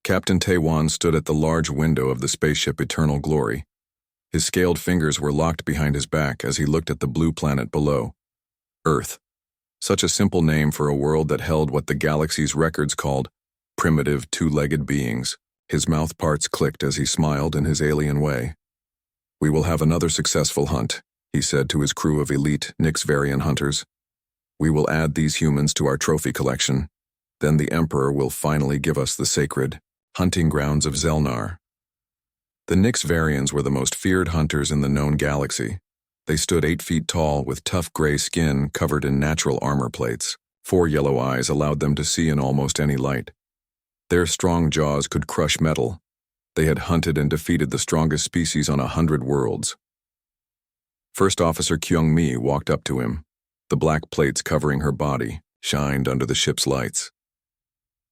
Captain Taewon stood at the large window of the spaceship Eternal Glory. His scaled fingers were locked behind his back as he looked at the blue planet below. Earth. Such a simple name for a world that held what the galaxy's records called primitive, two-legged beings. His mouth parts clicked as he smiled in his alien way. "We will have another successful hunt," he said to his crew of elite Nyxvarian hunters. "We will add these humans to our trophy collection. Then the Emperor will finally give us the sacred hunting grounds of Zelnar." The Nyxvarians were the most feared hunters in the known galaxy. They stood 8 feet tall with tough gray skin covered in natural armor plates. 4 yellow eyes allowed them to see in almost any light. Their strong jaws could crush metal. They had hunted and defeated the strongest species on 100 worlds. First Officer Kyung-mi walked up to him. The black plates covering her body shined under the ship's lights.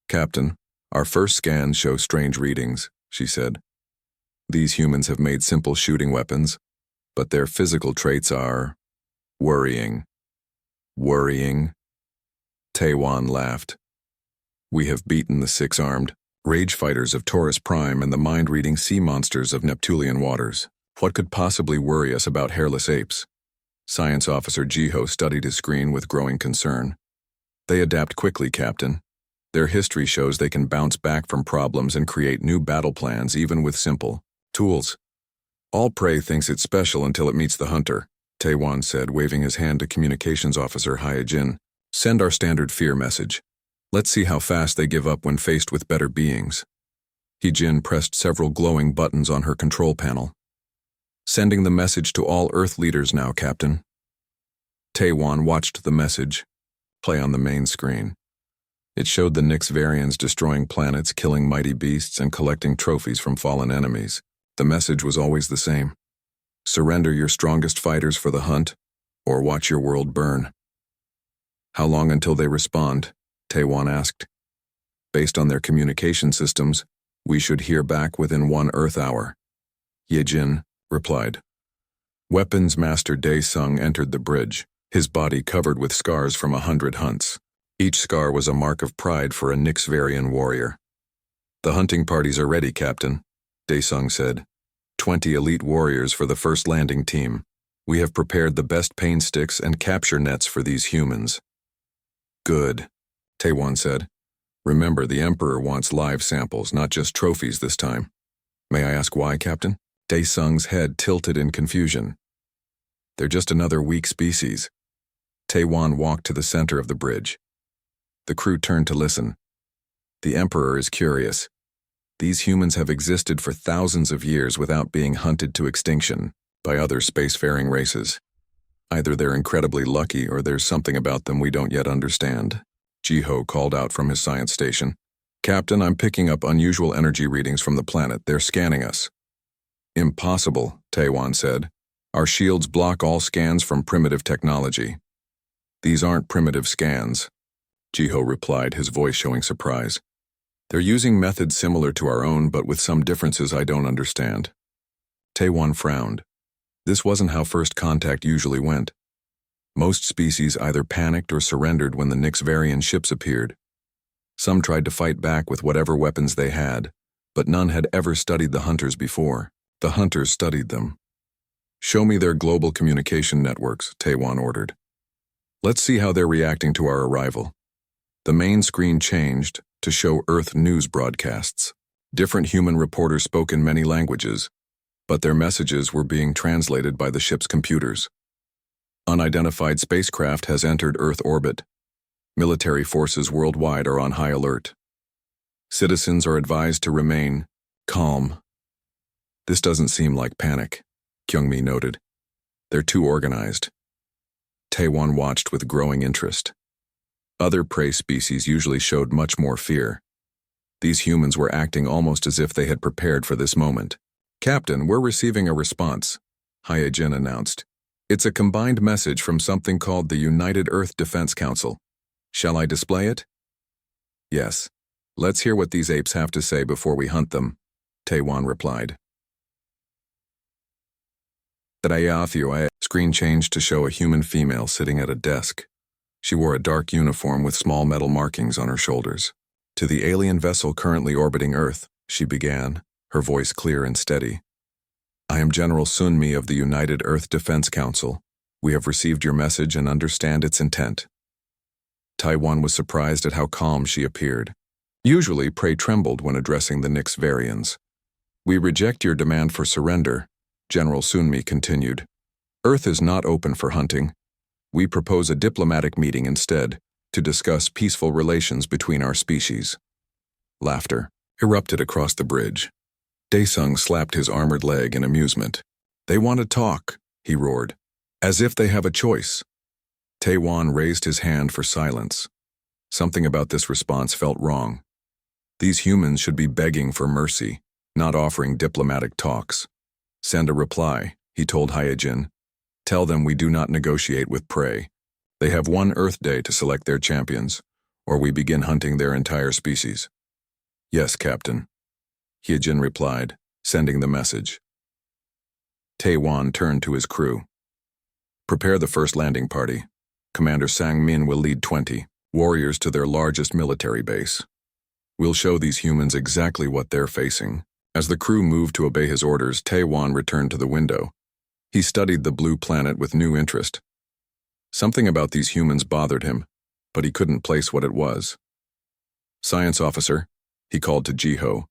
"Captain, our first scans show strange readings," she said. "These humans have made simple shooting weapons, but their physical traits are worrying." "Worrying?" Taewon laughed. "We have beaten the 6-armed rage fighters of Taurus Prime and the mind-reading sea monsters of Neptunian waters. What could possibly worry us about hairless apes?" Science Officer Jiho studied his screen with growing concern. "They adapt quickly, Captain. Their history shows they can bounce back from problems and create new battle plans even with simple tools. All prey thinks it's special until it meets the hunter," Taewon said, waving his hand to Communications Officer Hyejin. "Send our standard fear message. Let's see how fast they give up when faced with better beings." Hyejin pressed several glowing buttons on her control panel. "Sending the message to all Earth leaders now, Captain." Taewon watched the message play on the main screen. It showed the Nyxvarians destroying planets, killing mighty beasts, and collecting trophies from fallen enemies. The message was always the same: surrender your strongest fighters for the hunt, or watch your world burn. "How long until they respond?" Taewon asked. "Based on their communication systems, we should hear back within 1 Earth hour." Hyejin replied. Weapons Master Dae-sung entered the bridge, his body covered with scars from 100 hunts. Each scar was a mark of pride for a Nyxvarian warrior. "The hunting parties are ready, Captain," Dae-sung said. 20 elite warriors for the first landing team. We have prepared the best pain sticks and capture nets for these humans." "Good," Taewon said. "Remember, the Emperor wants live samples, not just trophies this time." "May I ask why, Captain?" Dae-sung's head tilted in confusion. "They're just another weak species." Taewon walked to the center of the bridge. The crew turned to listen. "The Emperor is curious. These humans have existed for thousands of years without being hunted to extinction by other spacefaring races. Either they're incredibly lucky or there's something about them we don't yet understand." Jiho called out from his science station. "Captain, I'm picking up unusual energy readings from the planet. They're scanning us." "Impossible," Taewon said. "Our shields block all scans from primitive technology." "These aren't primitive scans," Jiho replied, his voice showing surprise. "They're using methods similar to our own, but with some differences I don't understand." Taewon frowned. This wasn't how first contact usually went. Most species either panicked or surrendered when the Nyxvarian ships appeared. Some tried to fight back with whatever weapons they had, but none had ever studied the hunters before. The hunters studied them. "Show me their global communication networks," Taewon ordered. "Let's see how they're reacting to our arrival." The main screen changed to show Earth news broadcasts. Different human reporters spoke in many languages, but their messages were being translated by the ship's computers. "Unidentified spacecraft has entered Earth orbit. Military forces worldwide are on high alert. Citizens are advised to remain calm." "This doesn't seem like panic," Kyung-mi noted. "They're too organized." Taewon watched with growing interest. Other prey species usually showed much more fear. These humans were acting almost as if they had prepared for this moment. "Captain, we're receiving a response," Hyejin announced. "It's a combined message from something called the United Earth Defense Council. Shall I display it?" "Yes. Let's hear what these apes have to say before we hunt them," Taewon replied. The screen changed to show a human female sitting at a desk. She wore a dark uniform with small metal markings on her shoulders. To the alien vessel currently orbiting Earth, she began, her voice clear and steady. I am General Sun Mi of the United Earth Defense Council. We have received your message and understand its intent. Taiwan was surprised at how calm she appeared. Usually, Prey trembled when addressing the Nyx Varians. We reject your demand for surrender, General Sun Mi continued. Earth is not open for hunting. We propose a diplomatic meeting instead, to discuss peaceful relations between our species. Laughter erupted across the bridge. Daesung slapped his armored leg in amusement. They want to talk, he roared, as if they have a choice. Taewan raised his hand for silence. Something about this response felt wrong. These humans should be begging for mercy, not offering diplomatic talks. Send a reply, he told Hyojin. Tell them we do not negotiate with Prey. They have one Earth Day to select their champions, or we begin hunting their entire species. Yes, Captain. Hyojin replied, sending the message. Taewan turned to his crew. Prepare the first landing party. Commander Sang-min will lead 20 warriors to their largest military base. We'll show these humans exactly what they're facing. As the crew moved to obey his orders, Taewan returned to the window. He studied the blue planet with new interest. Something about these humans bothered him, but he couldn't place what it was. Science officer, he called to Jiho.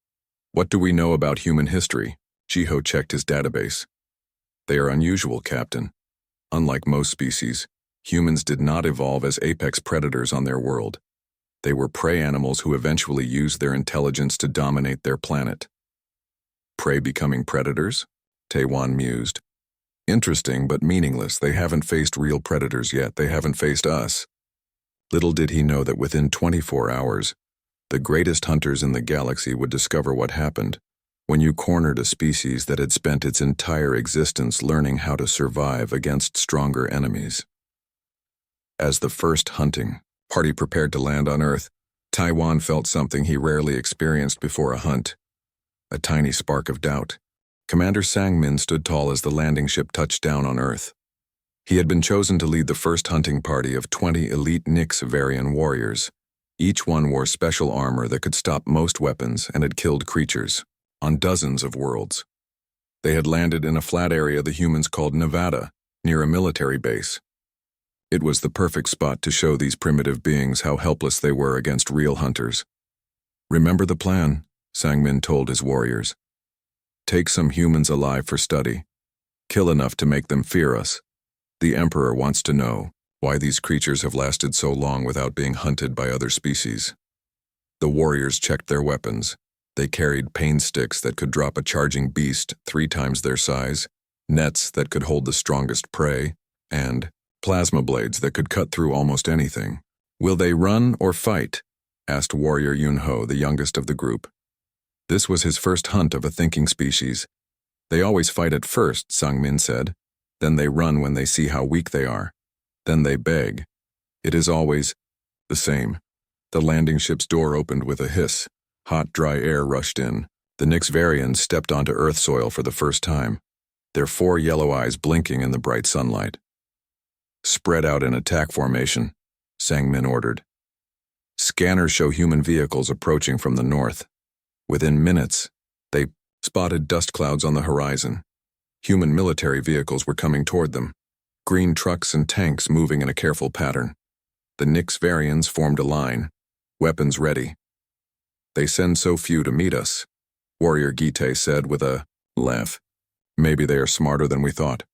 What do we know about human history? Jiho checked his database. They are unusual, Captain. Unlike most species, humans did not evolve as apex predators on their world. They were prey animals who eventually used their intelligence to dominate their planet. Prey becoming predators? Taewan mused. Interesting, but meaningless. They haven't faced real predators yet. They haven't faced us. Little did he know that within 24 hours, the greatest hunters in the galaxy would discover what happened when you cornered a species that had spent its entire existence learning how to survive against stronger enemies. As the first hunting party prepared to land on Earth, Taiwan felt something he rarely experienced before a hunt. A tiny spark of doubt. Commander Sang-min stood tall as the landing ship touched down on Earth. He had been chosen to lead the first hunting party of 20 elite Nyx Varian warriors. Each one wore special armor that could stop most weapons and had killed creatures on dozens of worlds. They had landed in a flat area the humans called Nevada, near a military base. It was the perfect spot to show these primitive beings how helpless they were against real hunters. Remember the plan, Sang-min told his warriors. Take some humans alive for study. Kill enough to make them fear us. The Emperor wants to know why these creatures have lasted so long without being hunted by other species. The warriors checked their weapons. They carried pain sticks that could drop a charging beast 3 times their size, nets that could hold the strongest prey, and plasma blades that could cut through almost anything. Will they run or fight? Asked warrior Yun-ho, the youngest of the group. This was his first hunt of a thinking species. They always fight at first, Sang-min said. Then they run when they see how weak they are. Then they beg. It is always the same. The landing ship's door opened with a hiss. Hot, dry air rushed in. The Nyx Varians stepped onto Earth soil for the first time, their 4 yellow eyes blinking in the bright sunlight. Spread out in attack formation, Sang-min ordered. Scanners show human vehicles approaching from the north. Within minutes, they spotted dust clouds on the horizon. Human military vehicles were coming toward them, green trucks and tanks moving in a careful pattern. The Nyx Varians formed a line, weapons ready. They send so few to meet us, Warrior Gite said with a laugh. Maybe they are smarter than we thought.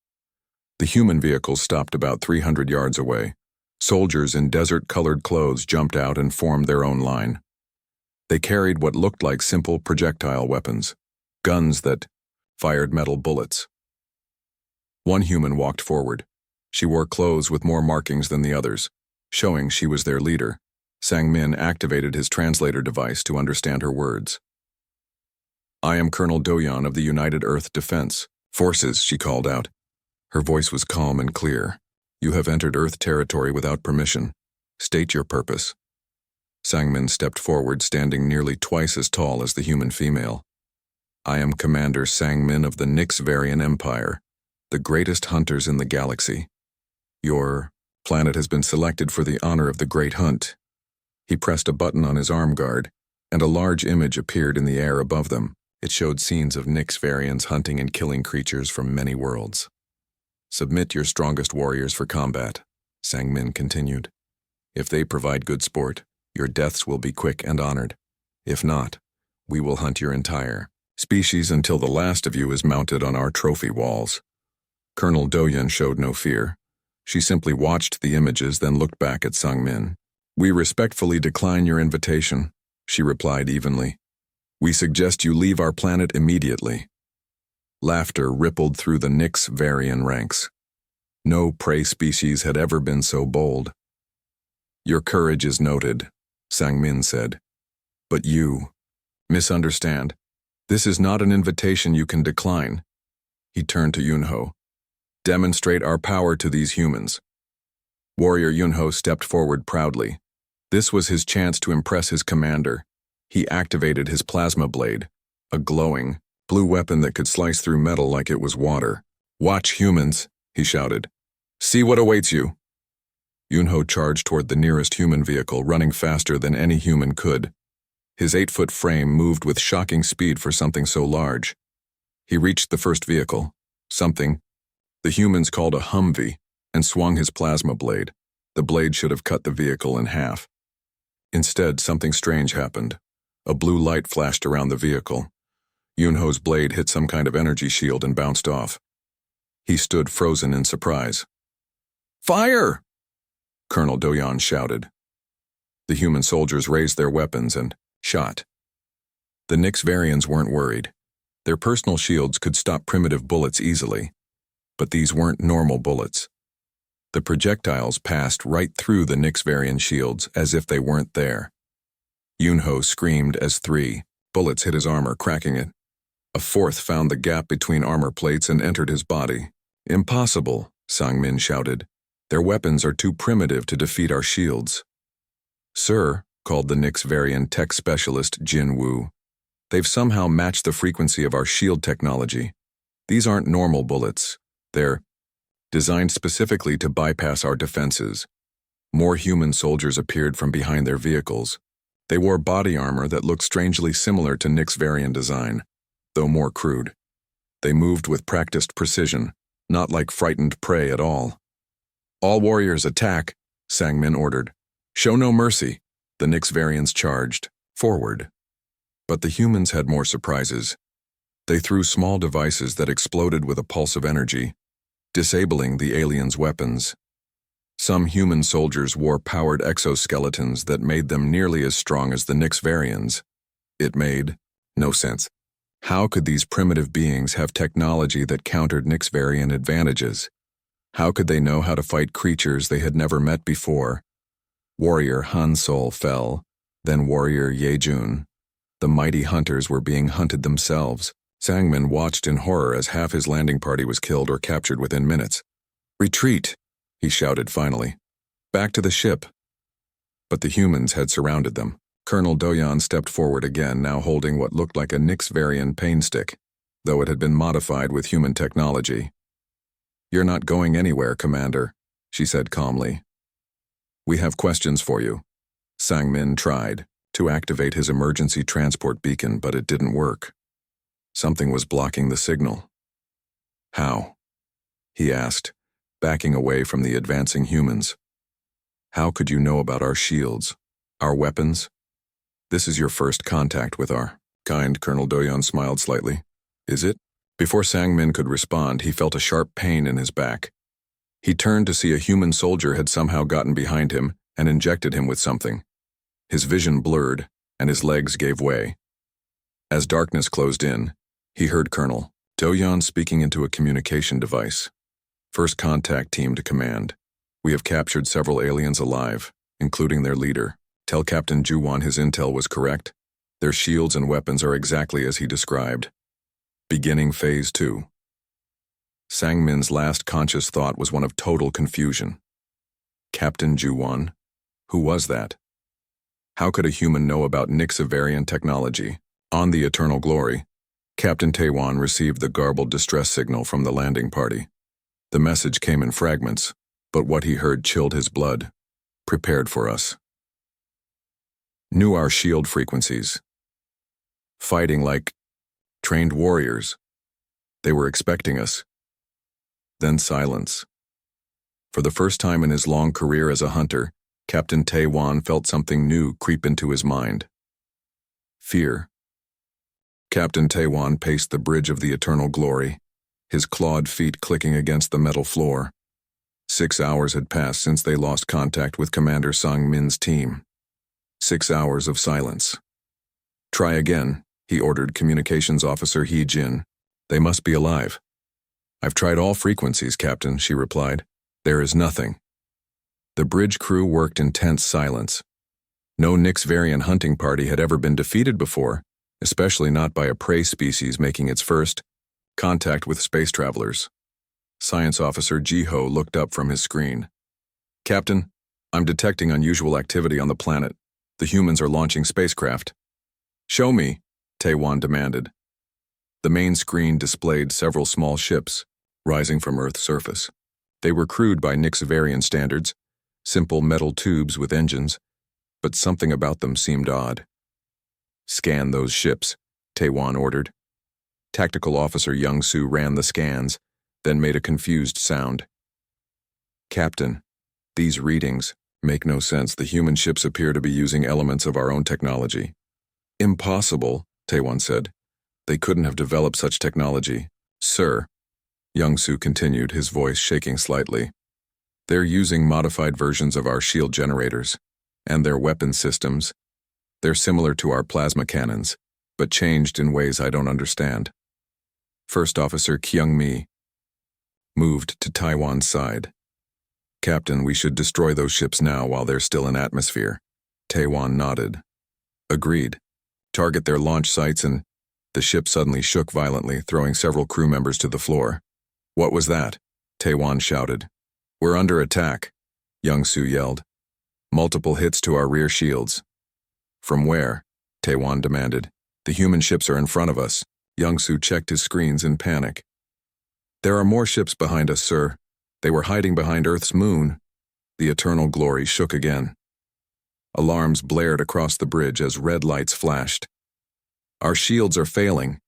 The human vehicles stopped about 300 yards away. Soldiers in desert-colored clothes jumped out and formed their own line. They carried what looked like simple projectile weapons, guns that fired metal bullets. One human walked forward. She wore clothes with more markings than the others, showing she was their leader. Sang-min activated his translator device to understand her words. I am Colonel Doyon of the United Earth Defense Forces, she called out. Her voice was calm and clear. You have entered Earth territory without permission. State your purpose. Sang-min stepped forward, standing nearly twice as tall as the human female. I am Commander Sang-min of the Nyx Varian Empire, the greatest hunters in the galaxy. Your planet has been selected for the honor of the Great Hunt. He pressed a button on his arm guard, and a large image appeared in the air above them. It showed scenes of Nyx variants hunting and killing creatures from many worlds. Submit your strongest warriors for combat, Sang-Min continued. If they provide good sport, your deaths will be quick and honored. If not, we will hunt your entire species until the last of you is mounted on our trophy walls. Colonel Doyan showed no fear. She simply watched the images, then looked back at Sang-Min. We respectfully decline your invitation, she replied evenly. We suggest you leave our planet immediately. Laughter rippled through the Nyx varian ranks. No prey species had ever been so bold. Your courage is noted, Sang-Min said. But you misunderstand. This is not an invitation you can decline. He turned to Yunho. Demonstrate our power to these humans. Warrior Yunho stepped forward proudly. This was his chance to impress his commander. He activated his plasma blade, a glowing, blue weapon that could slice through metal like it was water. Watch, humans, he shouted. See what awaits you. Yunho charged toward the nearest human vehicle, running faster than any human could. His 8-foot frame moved with shocking speed for something so large. He reached the first vehicle, something the humans called a Humvee, and swung his plasma blade. The blade should have cut the vehicle in half. Instead, something strange happened. A blue light flashed around the vehicle. Yunho's blade hit some kind of energy shield and bounced off. He stood frozen in surprise. Fire! Colonel Doyan shouted. The human soldiers raised their weapons and shot. The Nyx variants weren't worried. Their personal shields could stop primitive bullets easily. But these weren't normal bullets. The projectiles passed right through the Nyx variant shields as if they weren't there. Yunho screamed as 3 bullets hit his armor, cracking it. A 4th found the gap between armor plates and entered his body. Impossible, Sang-Min shouted. Their weapons are too primitive to defeat our shields. Sir, called the Nyx variant tech specialist Jin Wu. They've somehow matched the frequency of our shield technology. These aren't normal bullets. They're designed specifically to bypass our defenses. More human soldiers appeared from behind their vehicles. They wore body armor that looked strangely similar to Nyx variant design, though more crude. They moved with practiced precision, not like frightened prey at all. All warriors attack, Sang-Min ordered. Show no mercy. The Nyx variants charged forward. But the humans had more surprises. They threw small devices that exploded with a pulse of energy, disabling the aliens' weapons. Some human soldiers wore powered exoskeletons that made them nearly as strong as the Nyx variants. It made no sense. How could these primitive beings have technology that countered Nyx variant advantages? How could they know how to fight creatures they had never met before? Warrior Han Sol fell, then Warrior Ye-jun. The mighty hunters were being hunted themselves. Sang-Min watched in horror as half his landing party was killed or captured within minutes. Retreat, he shouted finally. Back to the ship. But the humans had surrounded them. Colonel Doyan stepped forward again, now holding what looked like a Nyx variant pain stick, though it had been modified with human technology. You're not going anywhere, Commander, she said calmly. We have questions for you. Sang-Min tried to activate his emergency transport beacon, but it didn't work. Something was blocking the signal. How? He asked, backing away from the advancing humans. How could you know about our shields, our weapons? This is your first contact with our kind. Colonel Doyan smiled slightly. Is it? Before Sang-Min could respond, he felt a sharp pain in his back. He turned to see a human soldier had somehow gotten behind him and injected him with something. His vision blurred, and his legs gave way. As darkness closed in, he heard Colonel Doyan speaking into a communication device. First contact team to command. We have captured several aliens alive, including their leader. Tell Captain Juwon his intel was correct. Their shields and weapons are exactly as he described. Beginning Phase 2. Sang-Min's last conscious thought was one of total confusion. Captain Juwon? Who was that? How could a human know about Nyx variant technology? On the Eternal Glory, Captain Taewon received the garbled distress signal from the landing party. The message came in fragments, but what he heard chilled his blood. Prepared for us. Knew our shield frequencies. Fighting like trained warriors. They were expecting us. Then silence. For the first time in his long career as a hunter, Captain Taiwan felt something new creep into his mind. Fear. Captain Taiwan paced the bridge of the eternal glory, his clawed feet clicking against the metal floor. 6 hours had passed since they lost contact with Commander Sang Min's team. 6 hours of silence. Try again, he ordered Communications Officer He Jin. They must be alive. I've tried all frequencies, Captain, she replied. There is nothing. The bridge crew worked in tense silence. No Nixvarian hunting party had ever been defeated before, especially not by a prey species making its first contact with space travelers. Science Officer Jiho looked up from his screen. Captain, I'm detecting unusual activity on the planet. The humans are launching spacecraft. Show me, Taiwan demanded. The main screen displayed several small ships rising from Earth's surface. They were crewed by Nixvarian standards, simple metal tubes with engines, but something about them seemed odd. Scan those ships, Taiwan ordered. Tactical Officer Young-Soo ran the scans, then made a confused sound. Captain, these readings make no sense. The human ships appear to be using elements of our own technology. Impossible, Taiwan said. They couldn't have developed such technology. Sir, Young-Soo continued, his voice shaking slightly. They're using modified versions of our shield generators and their weapon systems. They're similar to our plasma cannons, but changed in ways I don't understand. First Officer Kyung-mi moved to Taiwan's side. Captain, we should destroy those ships now while they're still in atmosphere. Taiwan nodded. Agreed. Target their launch sites and... The ship suddenly shook violently, throwing several crew members to the floor. What was that? Taiwan shouted. We're under attack, Young-Soo yelled. Multiple hits to our rear shields. From where? Taiwan demanded. The human ships are in front of us. Young-Soo checked his screens in panic. There are more ships behind us, sir. They were hiding behind Earth's moon. The eternal glory shook again. Alarms blared across the bridge as red lights flashed. Our shields are failing,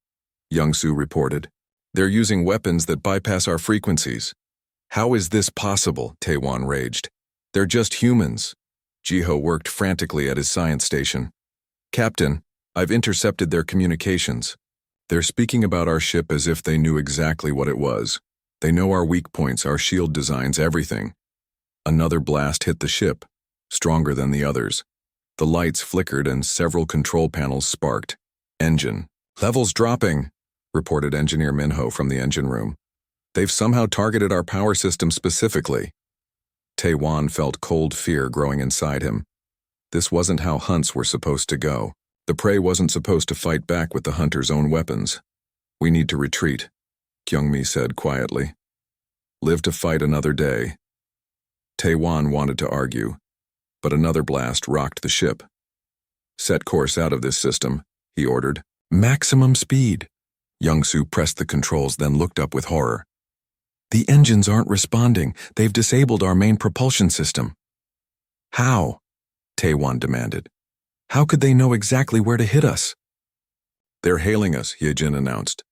Young-Soo reported. They're using weapons that bypass our frequencies. How is this possible? Taiwan raged. They're just humans. Jiho worked frantically at his science station. Captain, I've intercepted their communications. They're speaking about our ship as if they knew exactly what it was. They know our weak points, our shield designs, everything. Another blast hit the ship, stronger than the others. The lights flickered and several control panels sparked. Engine. Levels dropping, reported Engineer Minho from the engine room. They've somehow targeted our power system specifically. Taiwan felt cold fear growing inside him. This wasn't how hunts were supposed to go. The prey wasn't supposed to fight back with the hunter's own weapons. We need to retreat, Kyung-mi said quietly. Live to fight another day. Taiwan wanted to argue, but another blast rocked the ship. Set course out of this system, he ordered. Maximum speed. Young-Soo pressed the controls, then looked up with horror. The engines aren't responding. They've disabled our main propulsion system. How? Taiwan demanded. How could they know exactly where to hit us? They're hailing us, Hyejin announced.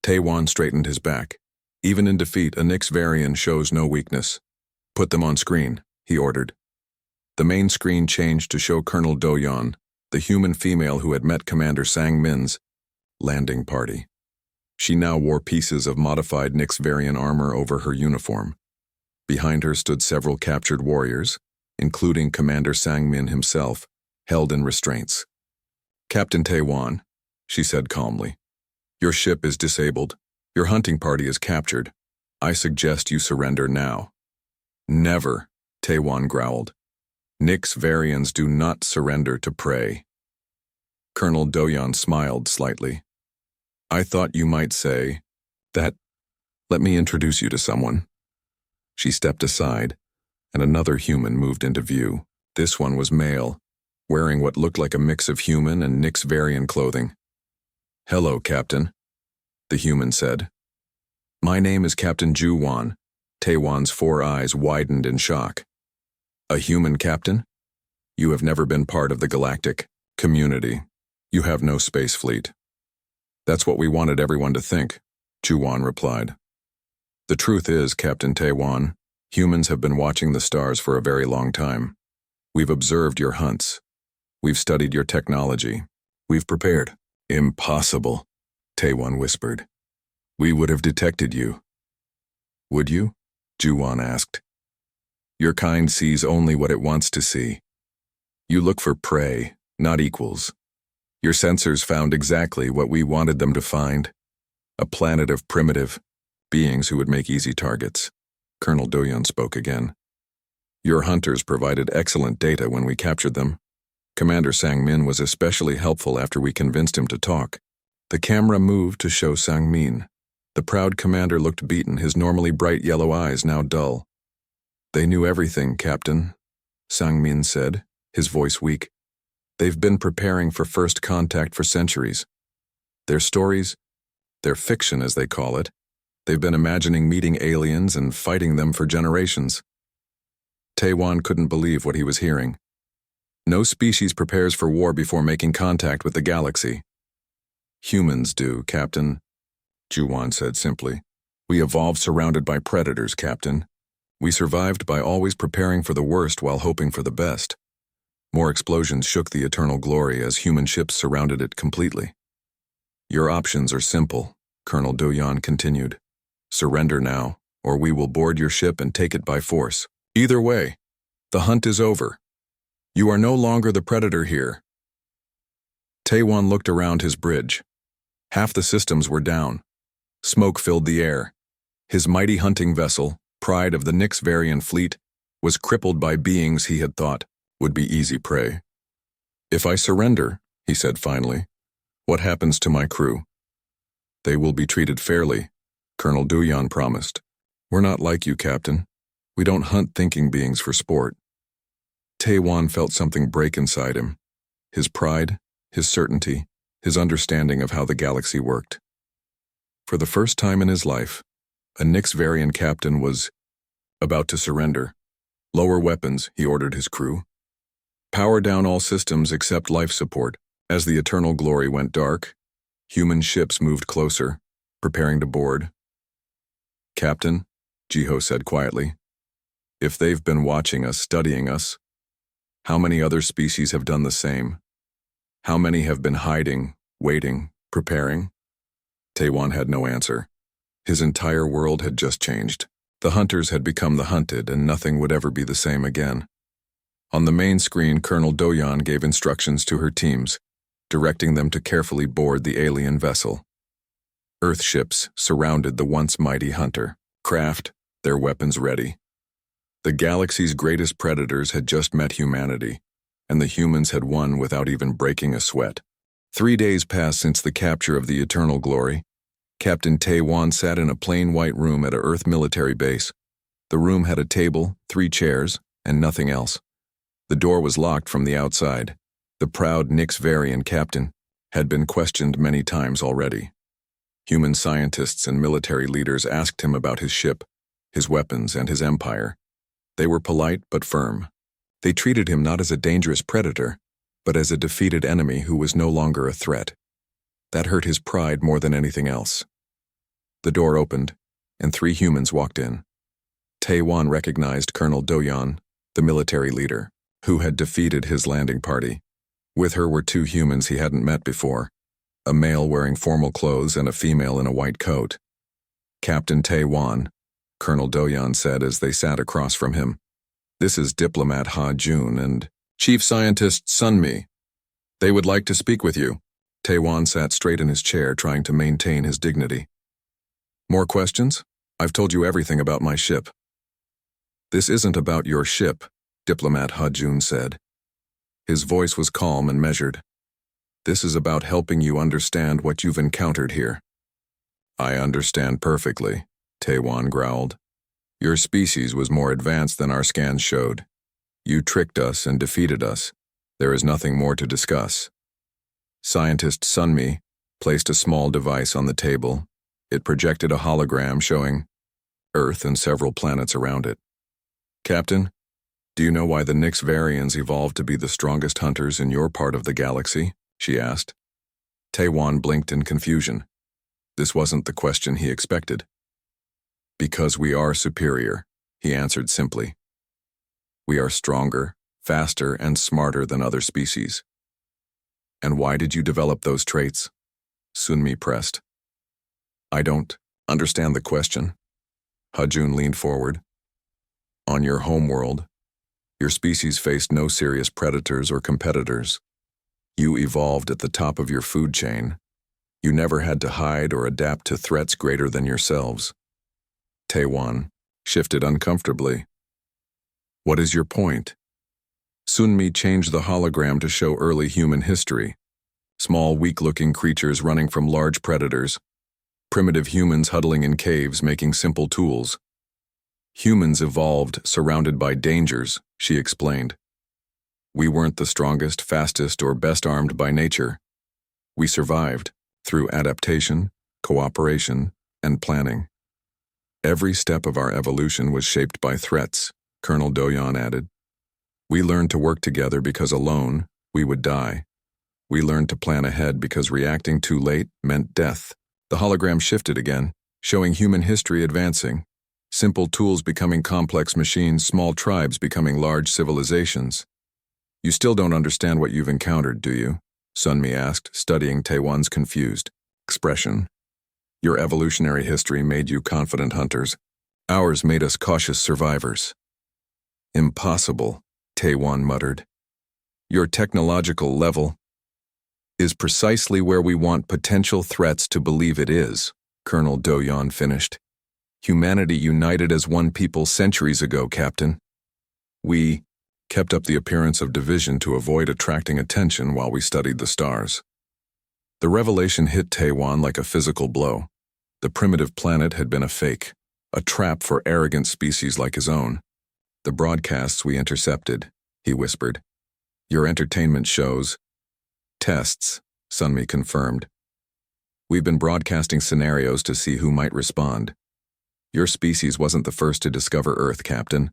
Taiwan straightened his back. Even in defeat, a Nixvarian shows no weakness. Put them on screen, he ordered. The main screen changed to show Colonel Do-yeon, the human female who had met Commander Sang Min's landing party. She now wore pieces of modified Nixvarian armor over her uniform. Behind her stood several captured warriors, including Commander Sang Min himself, held in restraints. Captain Taiwan, she said calmly, your ship is disabled. Your hunting party is captured. I suggest you surrender now. Never, Taiwan growled. Nixvarians do not surrender to prey. Colonel Do-yeon smiled slightly. I thought you might say that. Let me introduce you to someone. She stepped aside, and another human moved into view. This one was male, wearing what looked like a mix of human and Nixvarian clothing. Hello, Captain, the human said. My name is Captain Ju-won. Taiwan's 4 eyes widened in shock. A human captain? You have never been part of the Galactic. Community. You have no space fleet. That's what we wanted everyone to think, Chuan replied. The truth is, Captain Taiwan, humans have been watching the stars for a very long time. We've observed your hunts. We've studied your technology. We've prepared. Impossible, Taiwan whispered. We would have detected you. Would you? Juwan asked. Your kind sees only what it wants to see. You look for prey, not equals. Your sensors found exactly what we wanted them to find. A planet of primitive beings who would make easy targets. Colonel Doyon spoke again. Your hunters provided excellent data when we captured them. Commander Sang-min was especially helpful after we convinced him to talk. The camera moved to show Sang-min. The proud commander looked beaten, his normally bright yellow eyes now dull. They knew everything, Captain, Sang-min said, his voice weak. They've been preparing for first contact for centuries. Their stories, their fiction as they call it, they've been imagining meeting aliens and fighting them for generations. Taiwan couldn't believe what he was hearing. No species prepares for war before making contact with the galaxy. Humans do, Captain, Juwan said simply. We evolved surrounded by predators, Captain. We survived by always preparing for the worst while hoping for the best. More explosions shook the eternal glory as human ships surrounded it completely. Your options are simple, Colonel Doyon continued. Surrender now, or we will board your ship and take it by force. Either way, the hunt is over. You are no longer the predator here. Taiwan looked around his bridge. Half the systems were down. Smoke filled the air. His mighty hunting vessel, pride of the Nix-Varian fleet, was crippled by beings he had thought would be easy prey. If I surrender, he said finally, what happens to my crew? They will be treated fairly, Colonel Doyon promised. We're not like you, Captain. We don't hunt thinking beings for sport. Taiwan felt something break inside him. His pride, his certainty, his understanding of how the galaxy worked. For the first time in his life, a Nix-Varian captain was about to surrender. Lower weapons, he ordered his crew. Power down all systems except life support. As the eternal glory went dark, human ships moved closer, preparing to board. Captain, Jiho said quietly, if they've been watching us, studying us, how many other species have done the same? How many have been hiding, waiting, preparing? Taiwan had no answer. His entire world had just changed. The hunters had become the hunted, and nothing would ever be the same again. On the main screen, Colonel Doyon gave instructions to her teams, directing them to carefully board the alien vessel. Earth ships surrounded the once mighty hunter, craft, their weapons ready. The galaxy's greatest predators had just met humanity, and the humans had won without even breaking a sweat. 3 days passed since the capture of the eternal glory. Captain Taiwan sat in a plain white room at a Earth military base. The room had a table, 3 chairs, and nothing else. The door was locked from the outside. The proud Nix-Varian captain had been questioned many times already. Human scientists and military leaders asked him about his ship, his weapons, and his empire. They were polite but firm. They treated him not as a dangerous predator, but as a defeated enemy who was no longer a threat. That hurt his pride more than anything else. The door opened, and 3 humans walked in. Taiwan recognized Colonel Doyon, the military leader, who had defeated his landing party. With her were 2 humans he hadn't met before, a male wearing formal clothes and a female in a white coat. Captain Taiwan, Colonel Doyon said as they sat across from him. This is Diplomat Ha Jun and Chief Scientist Sun Mi. They would like to speak with you. Taiwan sat straight in his chair, trying to maintain his dignity. More questions? I've told you everything about my ship. This isn't about your ship, Diplomat Ha Jun said. His voice was calm and measured. This is about helping you understand what you've encountered here. I understand perfectly, Taiwan growled. Your species was more advanced than our scans showed. You tricked us and defeated us. There is nothing more to discuss. Scientist Sun Mi placed a small device on the table. It projected a hologram showing Earth and several planets around it. Captain, Do you know why the Nyxvarians evolved to be the strongest hunters in your part of the galaxy? She asked. Taewon blinked in confusion. This wasn't the question he expected. Because we are superior, he answered simply. We are stronger, faster, and smarter than other species. And why did you develop those traits? Sunmi pressed. I don't understand the question. Hajun leaned forward. On your homeworld, your species faced no serious predators or competitors. You evolved at the top of your food chain. You never had to hide or adapt to threats greater than yourselves. Taewon shifted uncomfortably. What is your point? Sunmi changed the hologram to show early human history. Small, weak-looking creatures running from large predators. Primitive humans huddling in caves making simple tools. Humans evolved surrounded by dangers, she explained. We weren't the strongest, fastest, or best armed by nature. We survived through adaptation, cooperation, and planning. Every step of our evolution was shaped by threats, Colonel Doyon added. We learned to work together because alone, we would die. We learned to plan ahead because reacting too late meant death. The hologram shifted again, showing human history advancing. Simple tools becoming complex machines, small tribes becoming large civilizations. You still don't understand what you've encountered, do you? Sunmi asked, studying Taewon's confused expression. Your evolutionary history made you confident hunters. Ours made us cautious survivors. Impossible, Taewon muttered. Your technological level is precisely where we want potential threats to believe it is, Colonel Doyon finished. Humanity united as one people centuries ago, Captain. We kept up the appearance of division to avoid attracting attention while we studied the stars. The revelation hit Taewon like a physical blow. The primitive planet had been a fake, a trap for arrogant species like his own. The broadcasts we intercepted, he whispered. Your entertainment shows. Tests, Sunmi confirmed. We've been broadcasting scenarios to see who might respond. Your species wasn't the first to discover Earth, Captain.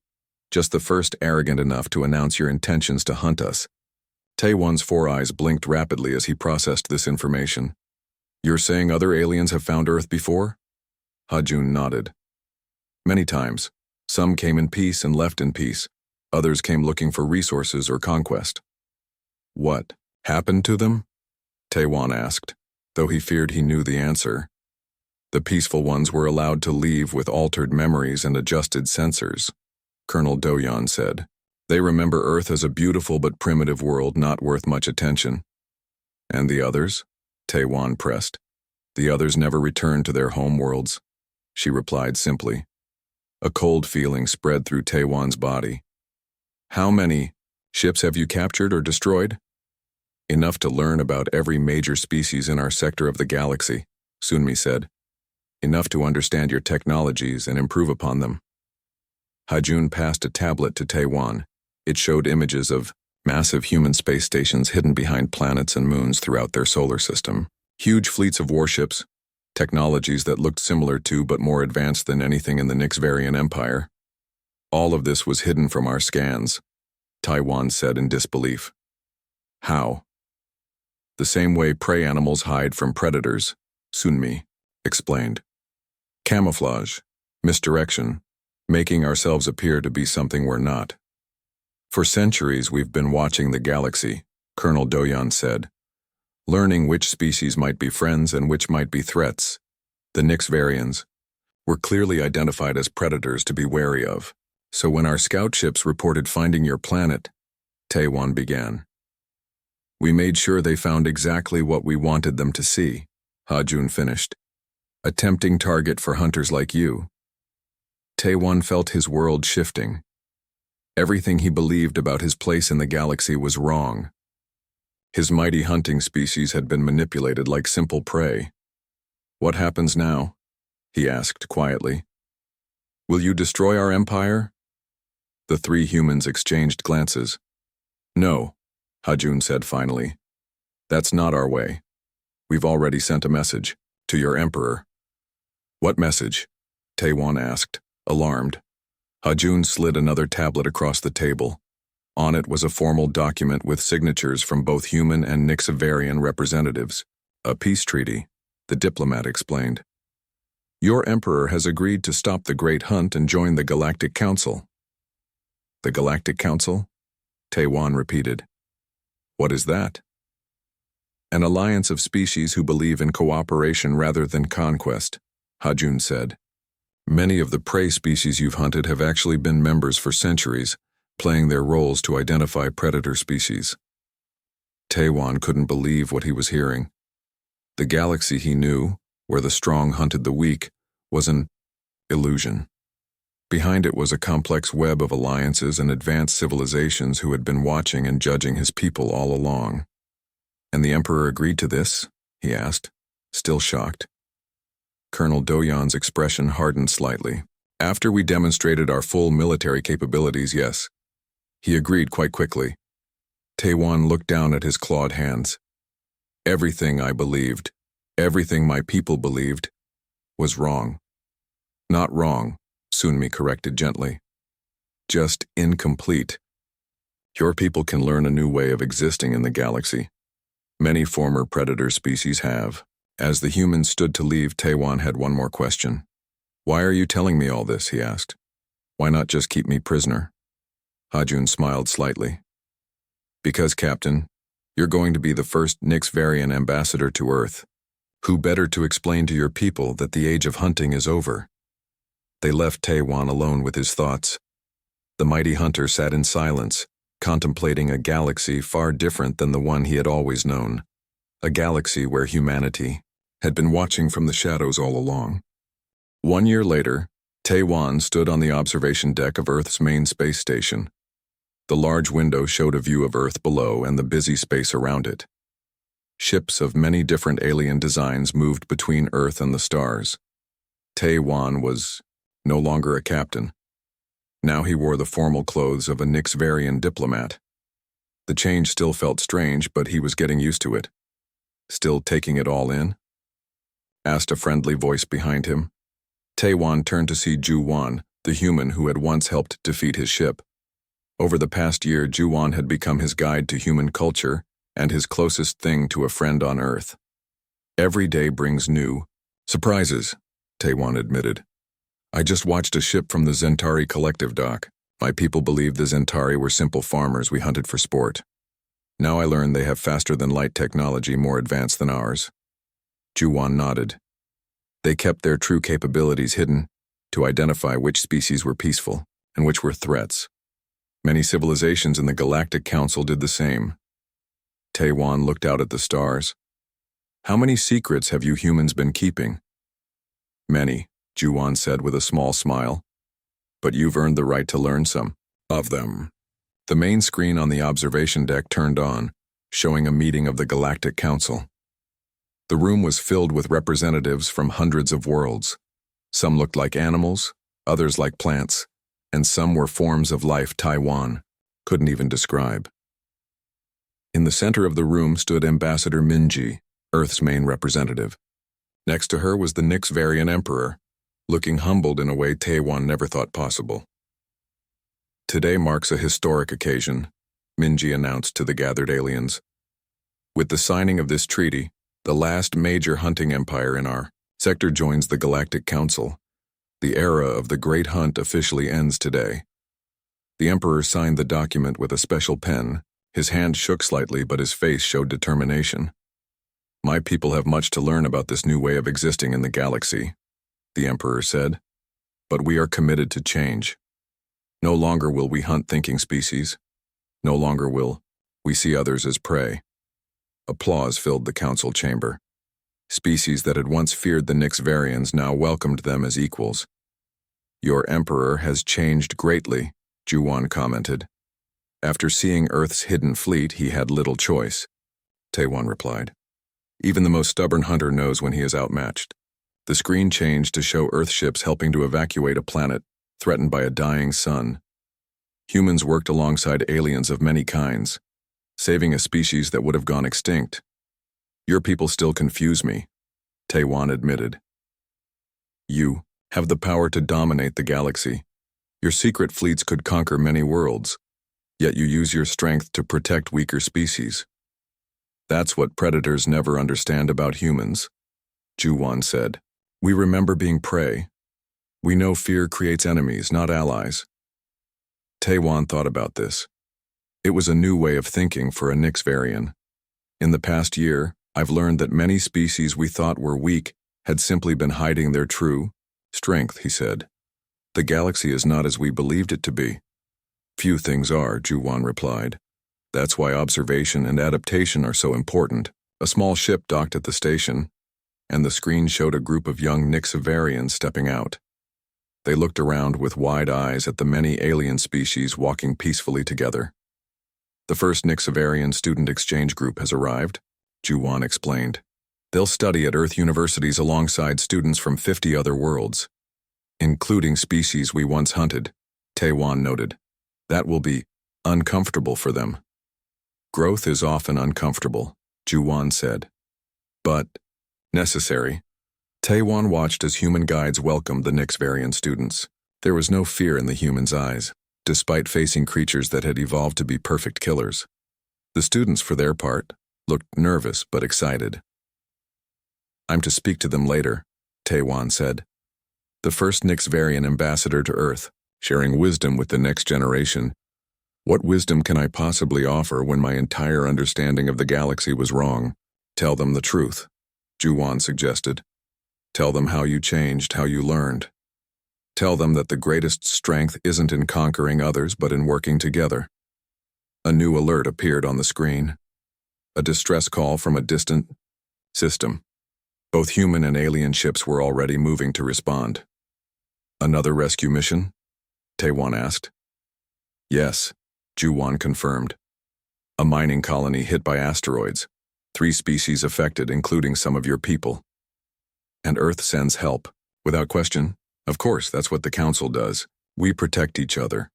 Just the first arrogant enough to announce your intentions to hunt us. Taewon's four eyes blinked rapidly as he processed this information. You're saying other aliens have found Earth before? Hajun nodded. Many times. Some came in peace and left in peace. Others came looking for resources or conquest. What happened to them? Taewon asked, though he feared he knew the answer. The peaceful ones were allowed to leave with altered memories and adjusted sensors, Colonel Doyon said. They remember Earth as a beautiful but primitive world not worth much attention. And the others? Taewon pressed. The others never returned to their home worlds, she replied simply. A cold feeling spread through Taewon's body. How many ships have you captured or destroyed? Enough to learn about every major species in our sector of the galaxy, Sunmi said. Enough to understand your technologies and improve upon them. Hajun passed a tablet to Taewon. It showed images of massive human space stations hidden behind planets and moons throughout their solar system. Huge fleets of warships, technologies that looked similar to but more advanced than anything in the Nyxvarian Empire. All of this was hidden from our scans, Taewon said in disbelief. How? The same way prey animals hide from predators, Sunmi explained. Camouflage, misdirection, making ourselves appear to be something we're not. For centuries we've been watching the galaxy, Colonel Doyon said, learning which species might be friends and which might be threats. The Nyxvarians were clearly identified as predators to be wary of. So when our scout ships reported finding your planet, Taewon began. We made sure they found exactly what we wanted them to see, Hajun finished. A tempting target for hunters like you. Taewon felt his world shifting. Everything he believed about his place in the galaxy was wrong. His mighty hunting species had been manipulated like simple prey. What happens now? He asked quietly. Will you destroy our empire? The three humans exchanged glances. No, Hajun said finally. That's not our way. We've already sent a message to your emperor. What message? Taewon asked, alarmed. Hajun slid another tablet across the table. On it was a formal document with signatures from both human and Nixavarian representatives. A peace treaty, the diplomat explained. Your emperor has agreed to stop the Great Hunt and join the Galactic Council. The Galactic Council? Taewon repeated. What is that? An alliance of species who believe in cooperation rather than conquest, Hajun said. Many of the prey species you've hunted have actually been members for centuries, playing their roles to identify predator species. Taewon couldn't believe what he was hearing. The galaxy he knew, where the strong hunted the weak, was an illusion. Behind it was a complex web of alliances and advanced civilizations who had been watching and judging his people all along. And the Emperor agreed to this? He asked, still shocked. Colonel Doyan's expression hardened slightly. After we demonstrated our full military capabilities, yes. He agreed quite quickly. Taewon looked down at his clawed hands. Everything I believed, everything my people believed, was wrong. Not wrong, Sunmi corrected gently. Just incomplete. Your people can learn a new way of existing in the galaxy. Many former predator species have. As the humans stood to leave, Taewon had one more question. Why are you telling me all this, he asked. Why not just keep me prisoner? Hajun smiled slightly. Because, Captain, you're going to be the first Nixavarian ambassador to Earth. Who better to explain to your people that the age of hunting is over? They left Taewon alone with his thoughts. The mighty hunter sat in silence, contemplating a galaxy far different than the one he had always known. A galaxy where humanity had been watching from the shadows all along. 1 year later, Taewon stood on the observation deck of Earth's main space station. The large window showed a view of Earth below and the busy space around it. Ships of many different alien designs moved between Earth and the stars. Taewon was no longer a captain. Now he wore the formal clothes of a Nixavarian diplomat. The change still felt strange, but he was getting used to it. Still taking it all in? Asked a friendly voice behind him. Taewon turned to see Ju-Wan, the human who had once helped defeat his ship. Over the past year, Ju-Wan had become his guide to human culture and his closest thing to a friend on Earth. Every day brings new surprises, Taewon admitted. I just watched a ship from the Zentari collective dock. My people believed the Zentari were simple farmers we hunted for sport. Now I learn they have faster-than-light technology more advanced than ours. Ju-Wan nodded. They kept their true capabilities hidden to identify which species were peaceful and which were threats. Many civilizations in the Galactic Council did the same. Taewon looked out at the stars. How many secrets have you humans been keeping? Many, Ju-Wan said with a small smile. But you've earned the right to learn some of them. The main screen on the observation deck turned on, showing a meeting of the Galactic Council. The room was filled with representatives from hundreds of worlds. Some looked like animals, others like plants, and some were forms of life Taewon couldn't even describe. In the center of the room stood Ambassador Minji, Earth's main representative. Next to her was the Nixavarian Emperor, looking humbled in a way Taewon never thought possible. Today marks a historic occasion, Minji announced to the gathered aliens. With the signing of this treaty, the last major hunting empire in our sector joins the Galactic Council. The era of the Great Hunt officially ends today. The Emperor signed the document with a special pen. His hand shook slightly, but his face showed determination. My people have much to learn about this new way of existing in the galaxy, the Emperor said. But we are committed to change. No longer will we hunt thinking species. No longer will we see others as prey. Applause filled the council chamber. Species that had once feared the Nixavarians now welcomed them as equals. Your Emperor has changed greatly, Ju-Wan commented. After seeing Earth's hidden fleet, he had little choice, Taewon replied. Even the most stubborn hunter knows when he is outmatched. The screen changed to show Earth ships helping to evacuate a planet threatened by a dying sun. Humans worked alongside aliens of many kinds, saving a species that would have gone extinct. Your people still confuse me, Taewon admitted. You have the power to dominate the galaxy. Your secret fleets could conquer many worlds, yet you use your strength to protect weaker species. That's what predators never understand about humans, Juwan said. We remember being prey. We know fear creates enemies, not allies. Taewon thought about this. It was a new way of thinking for a Nyxvarian. In the past year, I've learned that many species we thought were weak had simply been hiding their true strength, he said. The galaxy is not as we believed it to be. Few things are, Juwan replied. That's why observation and adaptation are so important. A small ship docked at the station, and the screen showed a group of young Nyxvarians stepping out. They looked around with wide eyes at the many alien species walking peacefully together. The first Nyxvarian student exchange group has arrived, Juwan explained. They'll study at Earth universities alongside students from 50 other worlds, including species we once hunted, Taewon noted. That will be uncomfortable for them. Growth is often uncomfortable, Juwan said, but necessary. Taewon watched as human guides welcomed the Nyxvarian students. There was no fear in the humans' eyes, despite facing creatures that had evolved to be perfect killers. The students, for their part, looked nervous but excited. I'm to speak to them later, Taewon said. The first Nyxvarian ambassador to Earth, sharing wisdom with the next generation. What wisdom can I possibly offer when my entire understanding of the galaxy was wrong? Tell them the truth, Juwan suggested. Tell them how you changed, how you learned. Tell them that the greatest strength isn't in conquering others but in working together. A new alert appeared on the screen. A distress call from a distant system. Both human and alien ships were already moving to respond. Another rescue mission? Taewon asked. Yes, Juwan confirmed. A mining colony hit by asteroids. 3 species affected, including some of your people. And Earth sends help. Without question. Of course, that's what the Council does. We protect each other.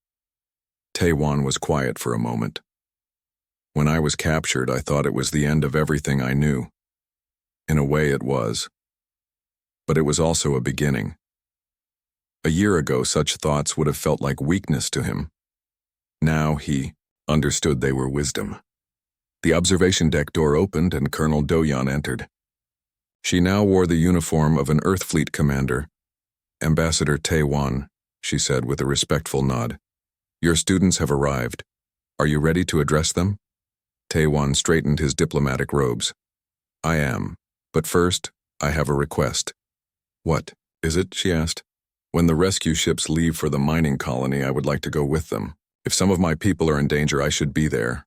Taewon was quiet for a moment. When I was captured, I thought it was the end of everything I knew. In a way, it was. But it was also a beginning. A year ago, such thoughts would have felt like weakness to him. Now he understood they were wisdom. The observation deck door opened and Colonel Do-yeon entered. She now wore the uniform of an Earth Fleet commander. Ambassador Taewon, she said with a respectful nod. Your students have arrived. Are you ready to address them? Taewon straightened his diplomatic robes. I am. But first, I have a request. What is it? She asked. When the rescue ships leave for the mining colony, I would like to go with them. If some of my people are in danger, I should be there.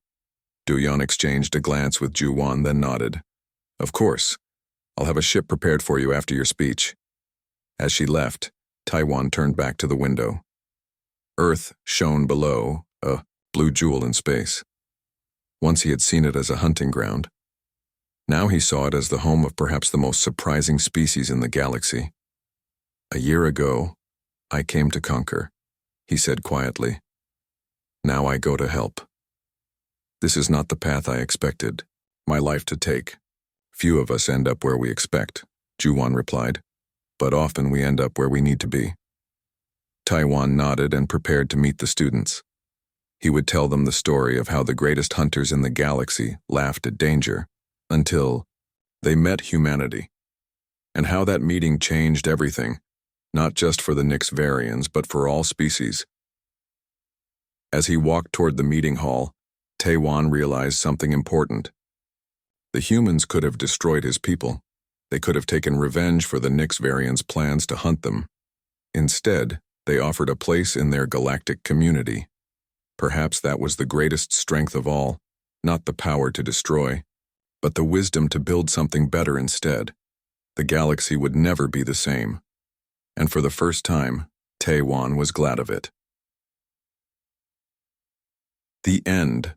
Do-yeon exchanged a glance with Juwan, then nodded. Of course. I'll have a ship prepared for you after your speech. As she left, Taewon turned back to the window. Earth shone below, a blue jewel in space. Once he had seen it as a hunting ground. Now he saw it as the home of perhaps the most surprising species in the galaxy. A year ago, I came to conquer, he said quietly. Now I go to help. This is not the path I expected, my life to take. Few of us end up where we expect, Juwan replied, but often we end up where we need to be. Taewon nodded and prepared to meet the students. He would tell them the story of how the greatest hunters in the galaxy laughed at danger until they met humanity, and how that meeting changed everything, not just for the Nyxvarians, but for all species. As he walked toward the meeting hall, Taewon realized something important. The humans could have destroyed his people. They could have taken revenge for the Nyxvarians' plans to hunt them. Instead, they offered a place in their galactic community. Perhaps that was the greatest strength of all, not the power to destroy, but the wisdom to build something better instead. The galaxy would never be the same. And for the first time, Taewon was glad of it. The end.